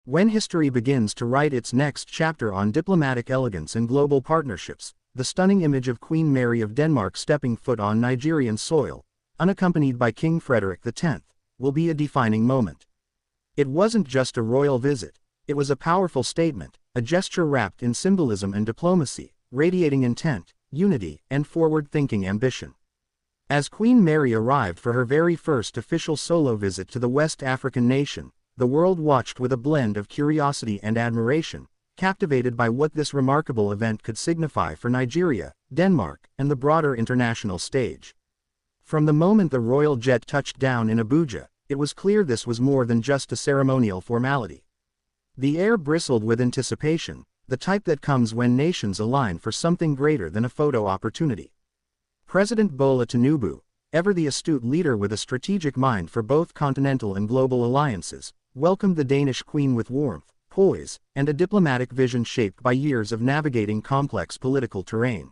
When history begins to write its next chapter on diplomatic elegance and global partnerships, the stunning image of Queen Mary of Denmark stepping foot on Nigerian soil, unaccompanied by King Frederik X, will be a defining moment. It wasn't just a royal visit, it was a powerful statement, a gesture wrapped in symbolism and diplomacy, radiating intent, unity, and forward-thinking ambition. As Queen Mary arrived for her very first official solo visit to the West African nation, the world watched with a blend of curiosity and admiration, captivated by what this remarkable event could signify for Nigeria, Denmark, and the broader international stage. From the moment the royal jet touched down in Abuja, it was clear this was more than just a ceremonial formality. The air bristled with anticipation, the type that comes when nations align for something greater than a photo opportunity. President Bola Tinubu, ever the astute leader with a strategic mind for both continental and global alliances, welcomed the Danish queen with warmth, poise, and a diplomatic vision shaped by years of navigating complex political terrain.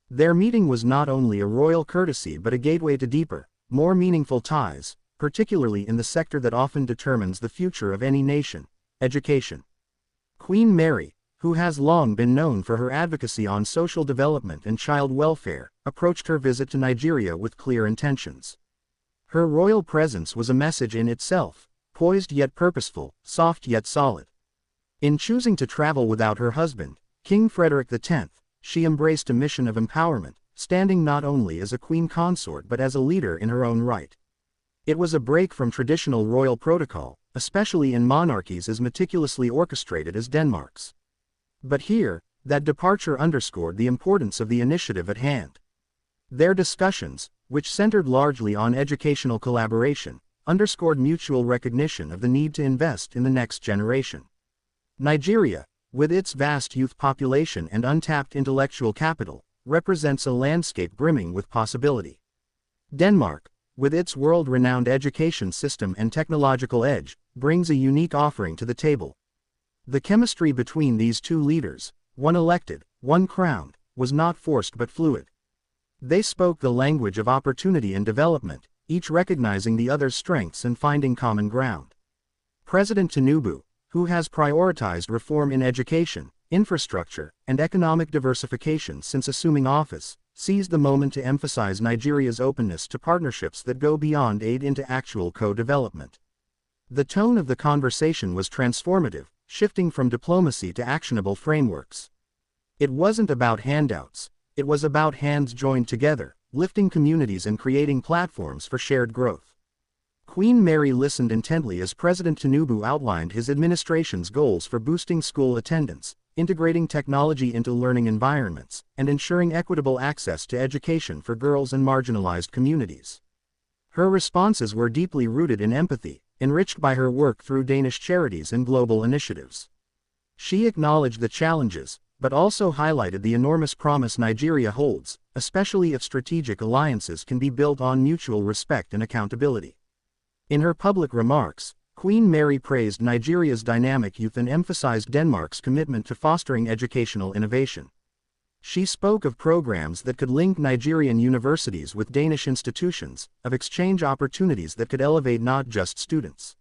Their meeting was not only a royal courtesy but a gateway to deeper, more meaningful ties, particularly in the sector that often determines the future of any nation: education. Queen Mary, who has long been known for her advocacy on social development and child welfare, approached her visit to Nigeria with clear intentions. Her royal presence was a message in itself, poised yet purposeful, soft yet solid. In choosing to travel without her husband, King Frederik X, she embraced a mission of empowerment, standing not only as a queen consort but as a leader in her own right. It was a break from traditional royal protocol, especially in monarchies as meticulously orchestrated as Denmark's. But here, that departure underscored the importance of the initiative at hand. Their discussions, which centered largely on educational collaboration, underscored mutual recognition of the need to invest in the next generation. Nigeria, with its vast youth population and untapped intellectual capital, represents a landscape brimming with possibility. Denmark, with its world-renowned education system and technological edge, brings a unique offering to the table. The chemistry between these two leaders, one elected, one crowned, was not forced but fluid. They spoke the language of opportunity and development, each recognizing the other's strengths and finding common ground. President Tinubu, who has prioritized reform in education, infrastructure, and economic diversification since assuming office, seized the moment to emphasize Nigeria's openness to partnerships that go beyond aid into actual co-development. The tone of the conversation was transformative, shifting from diplomacy to actionable frameworks. It wasn't about handouts, it was about hands joined together, lifting communities and creating platforms for shared growth. Queen Mary listened intently as President Tinubu outlined his administration's goals for boosting school attendance, integrating technology into learning environments, and ensuring equitable access to education for girls and marginalized communities. Her responses were deeply rooted in empathy, enriched by her work through Danish charities and global initiatives. She acknowledged the challenges, but also highlighted the enormous promise Nigeria holds, especially if strategic alliances can be built on mutual respect and accountability. In her public remarks, Queen Mary praised Nigeria's dynamic youth and emphasized Denmark's commitment to fostering educational innovation. She spoke of programs that could link Nigerian universities with Danish institutions, of exchange opportunities that could elevate not just students,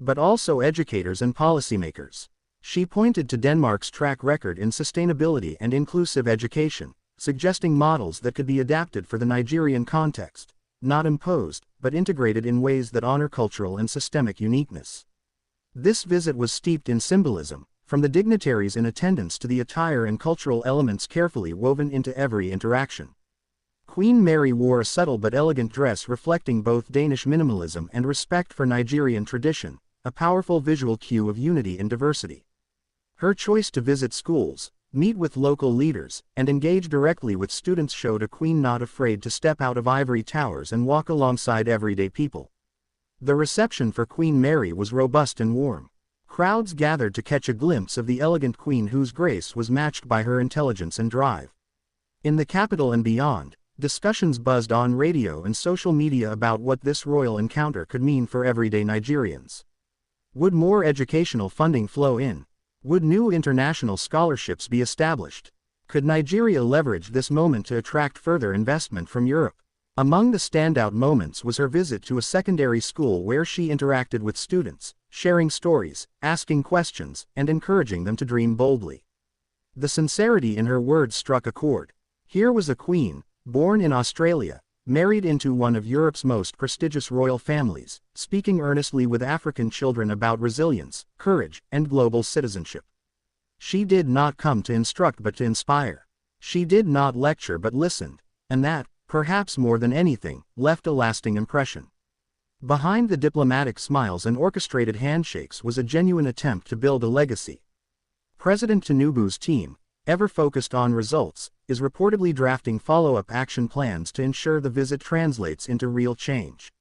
but also educators and policymakers. She pointed to Denmark's track record in sustainability and inclusive education, suggesting models that could be adapted for the Nigerian context, not imposed, but integrated in ways that honor cultural and systemic uniqueness. This visit was steeped in symbolism, from the dignitaries in attendance to the attire and cultural elements carefully woven into every interaction. Queen Mary wore a subtle but elegant dress reflecting both Danish minimalism and respect for Nigerian tradition, a powerful visual cue of unity in diversity. Her choice to visit schools, meet with local leaders, and engage directly with students showed a queen not afraid to step out of ivory towers and walk alongside everyday people. The reception for Queen Mary was robust and warm. Crowds gathered to catch a glimpse of the elegant queen whose grace was matched by her intelligence and drive. In the capital and beyond, discussions buzzed on radio and social media about what this royal encounter could mean for everyday Nigerians. Would more educational funding flow in? Would new international scholarships be established? Could Nigeria leverage this moment to attract further investment from Europe? Among the standout moments was her visit to a secondary school where she interacted with students, sharing stories, asking questions, and encouraging them to dream boldly. The sincerity in her words struck a chord. Here was a queen, born in Australia, married into one of Europe's most prestigious royal families, speaking earnestly with African children about resilience, courage, and global citizenship. She did not come to instruct but to inspire. She did not lecture but listened, and that, perhaps more than anything, left a lasting impression. Behind the diplomatic smiles and orchestrated handshakes was a genuine attempt to build a legacy. President Tinubu's team, ever focused on results, is reportedly drafting follow-up action plans to ensure the visit translates into real change.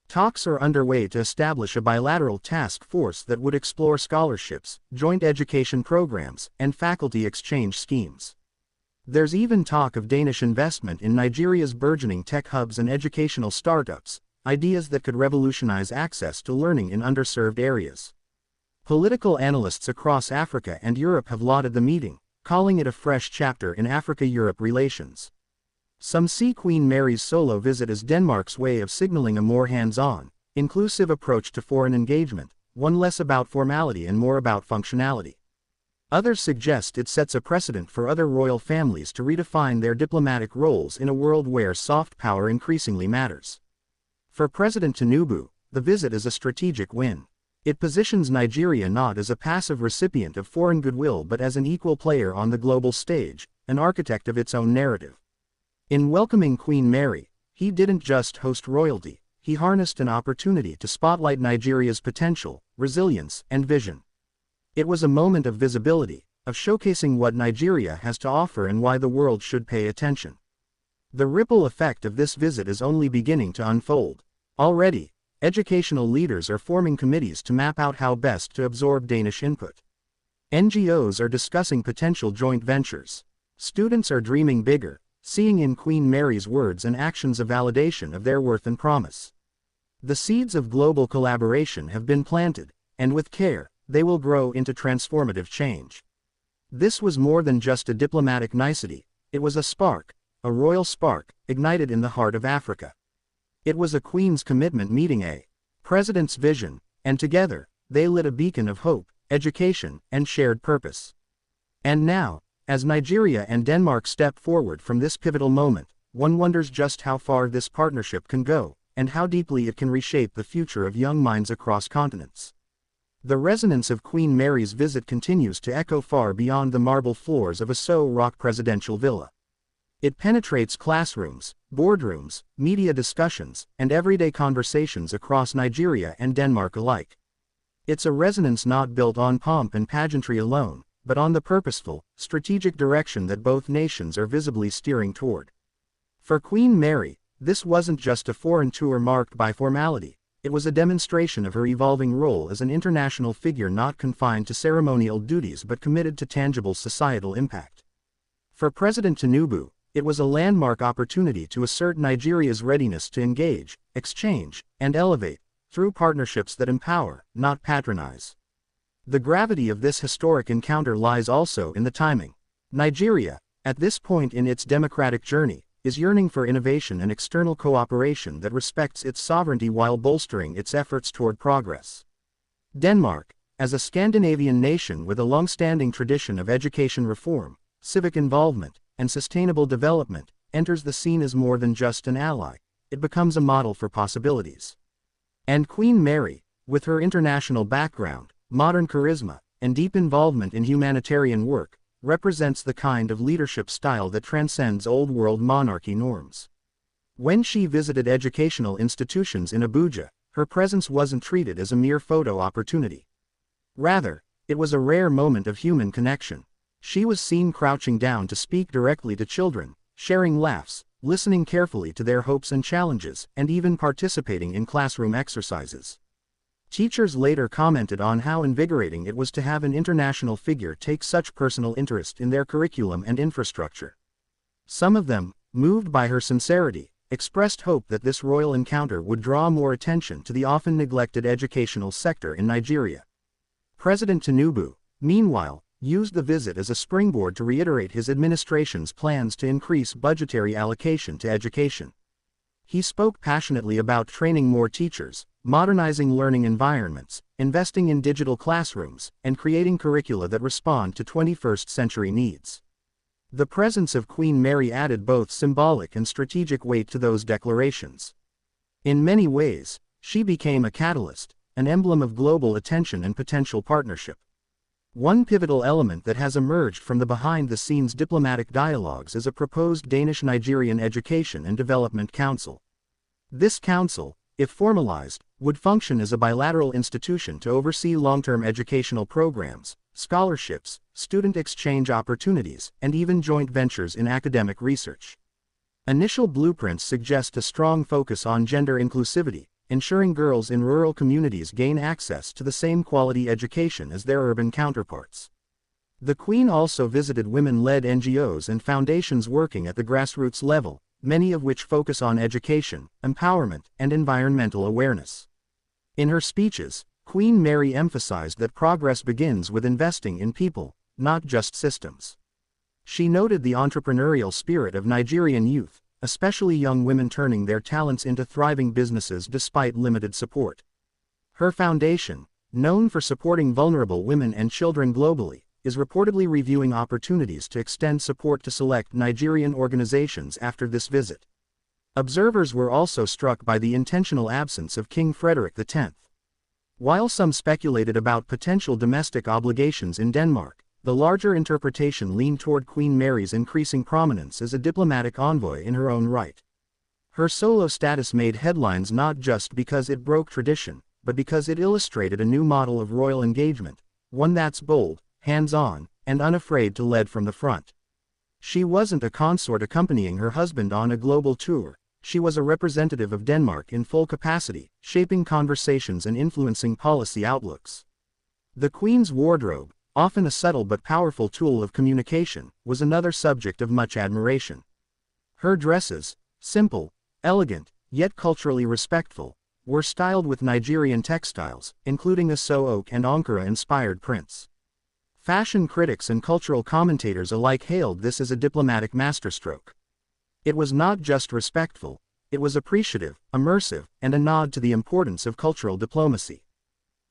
Talks are underway to establish a bilateral task force that would explore scholarships, joint education programs, and faculty exchange schemes. There's even talk of Danish investment in Nigeria's burgeoning tech hubs and educational startups, ideas that could revolutionize access to learning in underserved areas. Political analysts across Africa and Europe have lauded the meeting, calling it a fresh chapter in Africa-Europe relations. Some see Queen Mary's solo visit as Denmark's way of signaling a more hands-on, inclusive approach to foreign engagement, one less about formality and more about functionality. Others suggest it sets a precedent for other royal families to redefine their diplomatic roles in a world where soft power increasingly matters. For President Tinubu, the visit is a strategic win. It positions Nigeria not as a passive recipient of foreign goodwill but as an equal player on the global stage, an architect of its own narrative. In welcoming Queen Mary, he didn't just host royalty, he harnessed an opportunity to spotlight Nigeria's potential, resilience, and vision. It was a moment of visibility, of showcasing what Nigeria has to offer and why the world should pay attention. The ripple effect of this visit is only beginning to unfold. Already, educational leaders are forming committees to map out how best to absorb Danish input. NGOs are discussing potential joint ventures. Students are dreaming bigger, seeing in Queen Mary's words and actions a validation of their worth and promise. The seeds of global collaboration have been planted, and with care, they will grow into transformative change. This was more than just a diplomatic nicety, it was a spark, a royal spark, ignited in the heart of Africa. It was a queen's commitment meeting a president's vision, and together, they lit a beacon of hope, education, and shared purpose. And now, as Nigeria and Denmark step forward from this pivotal moment, one wonders just how far this partnership can go, and how deeply it can reshape the future of young minds across continents. The resonance of Queen Mary's visit continues to echo far beyond the marble floors of a So-Rock presidential villa. It penetrates classrooms, boardrooms, media discussions, and everyday conversations across Nigeria and Denmark alike. It's a resonance not built on pomp and pageantry alone, but on the purposeful, strategic direction that both nations are visibly steering toward. For Queen Mary, this wasn't just a foreign tour marked by formality, it was a demonstration of her evolving role as an international figure not confined to ceremonial duties but committed to tangible societal impact. For President Tinubu, it was a landmark opportunity to assert Nigeria's readiness to engage, exchange, and elevate, through partnerships that empower, not patronize. The gravity of this historic encounter lies also in the timing. Nigeria, at this point in its democratic journey, is yearning for innovation and external cooperation that respects its sovereignty while bolstering its efforts toward progress. Denmark, as a Scandinavian nation with a long-standing tradition of education reform, civic involvement, and sustainable development, enters the scene as more than just an ally, it becomes a model for possibilities. And Queen Mary, with her international background, modern charisma, and deep involvement in humanitarian work, represents the kind of leadership style that transcends old-world monarchy norms. When she visited educational institutions in Abuja, her presence wasn't treated as a mere photo opportunity. Rather, it was a rare moment of human connection. She was seen crouching down to speak directly to children, sharing laughs, listening carefully to their hopes and challenges, and even participating in classroom exercises. Teachers later commented on how invigorating it was to have an international figure take such personal interest in their curriculum and infrastructure. Some of them, moved by her sincerity, expressed hope that this royal encounter would draw more attention to the often neglected educational sector in Nigeria. President Tinubu, meanwhile, used the visit as a springboard to reiterate his administration's plans to increase budgetary allocation to education. He spoke passionately about training more teachers, modernizing learning environments, investing in digital classrooms, and creating curricula that respond to 21st century needs. The presence of Queen Mary added both symbolic and strategic weight to those declarations. In many ways, she became a catalyst, an emblem of global attention and potential partnership. One pivotal element that has emerged from the behind-the-scenes diplomatic dialogues is a proposed Danish-Nigerian Education and Development Council. This council, if formalized, would function as a bilateral institution to oversee long-term educational programs, scholarships, student exchange opportunities, and even joint ventures in academic research. Initial blueprints suggest a strong focus on gender inclusivity, ensuring girls in rural communities gain access to the same quality education as their urban counterparts. The Queen also visited women-led NGOs and foundations working at the grassroots level, many of which focus on education, empowerment, and environmental awareness. In her speeches, Queen Mary emphasized that progress begins with investing in people, not just systems. She noted the entrepreneurial spirit of Nigerian youth, especially young women turning their talents into thriving businesses despite limited support. Her foundation, known for supporting vulnerable women and children globally, is reportedly reviewing opportunities to extend support to select Nigerian organizations after this visit. Observers were also struck by the intentional absence of King Frederik X. While some speculated about potential domestic obligations in Denmark, the larger interpretation leaned toward Queen Mary's increasing prominence as a diplomatic envoy in her own right. Her solo status made headlines not just because it broke tradition, but because it illustrated a new model of royal engagement, one that's bold, hands-on, and unafraid to lead from the front. She wasn't a consort accompanying her husband on a global tour, she was a representative of Denmark in full capacity, shaping conversations and influencing policy outlooks. The Queen's wardrobe, often a subtle but powerful tool of communication, was another subject of much admiration. Her dresses, simple, elegant, yet culturally respectful, were styled with Nigerian textiles, including Aso oak and Ankara-inspired prints. Fashion critics and cultural commentators alike hailed this as a diplomatic masterstroke. It was not just respectful, it was appreciative, immersive, and a nod to the importance of cultural diplomacy.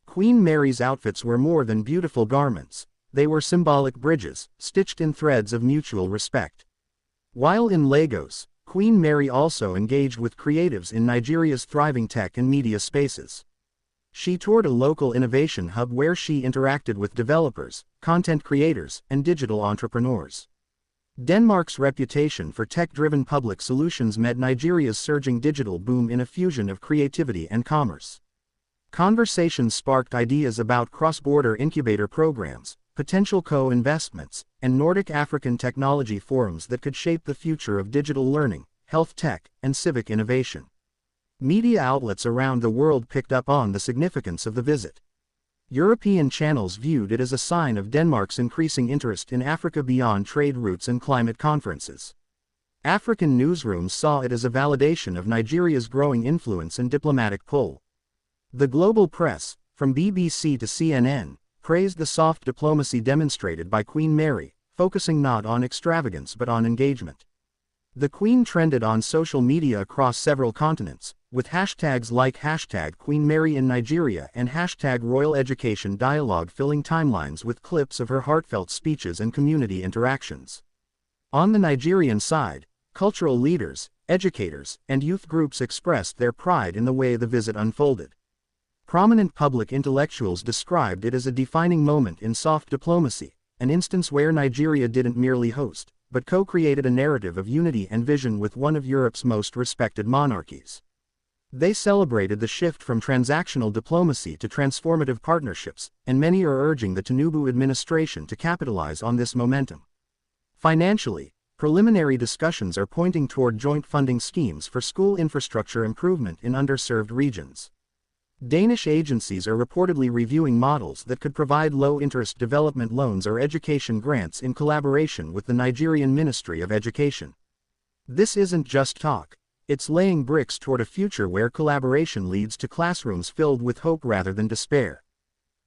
Queen Mary's outfits were more than beautiful garments, they were symbolic bridges, stitched in threads of mutual respect. While in Lagos, Queen Mary also engaged with creatives in Nigeria's thriving tech and media spaces. She toured a local innovation hub where she interacted with developers, content creators, and digital entrepreneurs. Denmark's reputation for tech-driven public solutions met Nigeria's surging digital boom in a fusion of creativity and commerce. Conversations sparked ideas about cross-border incubator programs, potential co-investments, and Nordic African technology forums that could shape the future of digital learning, health tech, and civic innovation. Media outlets around the world picked up on the significance of the visit. European channels viewed it as a sign of Denmark's increasing interest in Africa beyond trade routes and climate conferences. African newsrooms saw it as a validation of Nigeria's growing influence and diplomatic pull. The global press, from BBC to CNN, praised the soft diplomacy demonstrated by Queen Mary, focusing not on extravagance but on engagement. The Queen trended on social media across several continents, with hashtags like #QueenMary in Nigeria and #RoyalEducationDialogue filling timelines with clips of her heartfelt speeches and community interactions. On the Nigerian side, cultural leaders, educators, and youth groups expressed their pride in the way the visit unfolded. Prominent public intellectuals described it as a defining moment in soft diplomacy, an instance where Nigeria didn't merely host, but co-created a narrative of unity and vision with one of Europe's most respected monarchies. They celebrated the shift from transactional diplomacy to transformative partnerships, and many are urging the Tinubu administration to capitalize on this momentum. Financially, preliminary discussions are pointing toward joint funding schemes for school infrastructure improvement in underserved regions. Danish agencies are reportedly reviewing models that could provide low-interest development loans or education grants in collaboration with the Nigerian Ministry of Education. This isn't just talk, it's laying bricks toward a future where collaboration leads to classrooms filled with hope rather than despair.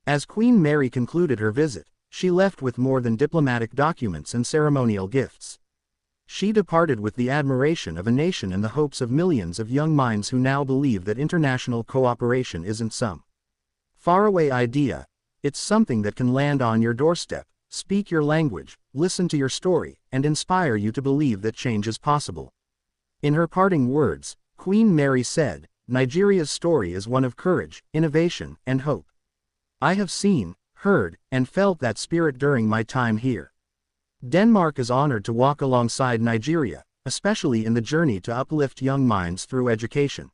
As Queen Mary concluded her visit, she left with more than diplomatic documents and ceremonial gifts. She departed with the admiration of a nation and the hopes of millions of young minds who now believe that international cooperation isn't some faraway idea. It's something that can land on your doorstep, speak your language, listen to your story, and inspire you to believe that change is possible. In her parting words, Queen Mary said, "Nigeria's story is one of courage, innovation, and hope. I have seen, heard, and felt that spirit during my time here." Denmark is honored to walk alongside Nigeria, especially in the journey to uplift young minds through education.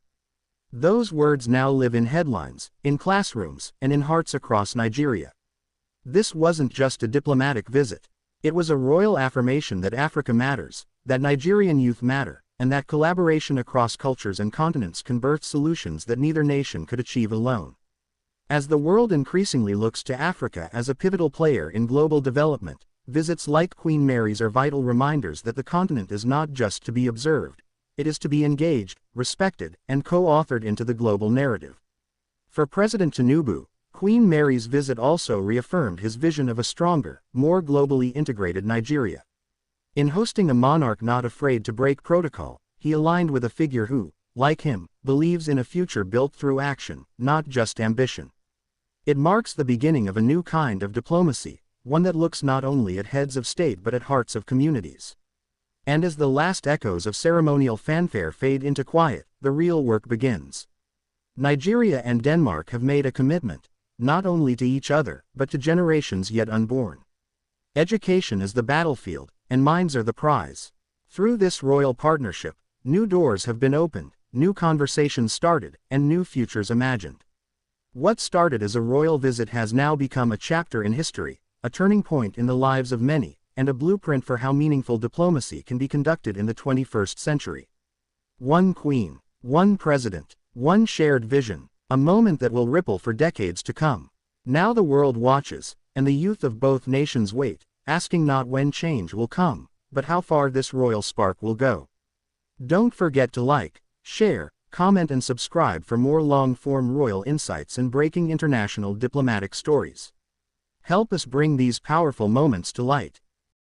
Those words now live in headlines, in classrooms, and in hearts across Nigeria. This wasn't just a diplomatic visit. It was a royal affirmation that Africa matters, that Nigerian youth matter, and that collaboration across cultures and continents can birth solutions that neither nation could achieve alone. As the world increasingly looks to Africa as a pivotal player in global development, visits like Queen Mary's are vital reminders that the continent is not just to be observed, it is to be engaged, respected, and co-authored into the global narrative. For President Tinubu, Queen Mary's visit also reaffirmed his vision of a stronger, more globally integrated Nigeria. In hosting a monarch not afraid to break protocol, he aligned with a figure who, like him, believes in a future built through action, not just ambition. It marks the beginning of a new kind of diplomacy, one that looks not only at heads of state but at hearts of communities. And as the last echoes of ceremonial fanfare fade into quiet, the real work begins. Nigeria and Denmark have made a commitment, not only to each other, but to generations yet unborn. Education is the battlefield, and minds are the prize. Through this royal partnership, new doors have been opened, new conversations started, and new futures imagined. What started as a royal visit has now become a chapter in history, a turning point in the lives of many, and a blueprint for how meaningful diplomacy can be conducted in the 21st century. One queen, one president, one shared vision, a moment that will ripple for decades to come. Now the world watches, and the youth of both nations wait, asking not when change will come, but how far this royal spark will go. Don't forget to like, share, comment and subscribe for more long-form royal insights and breaking international diplomatic stories. Help us bring these powerful moments to light.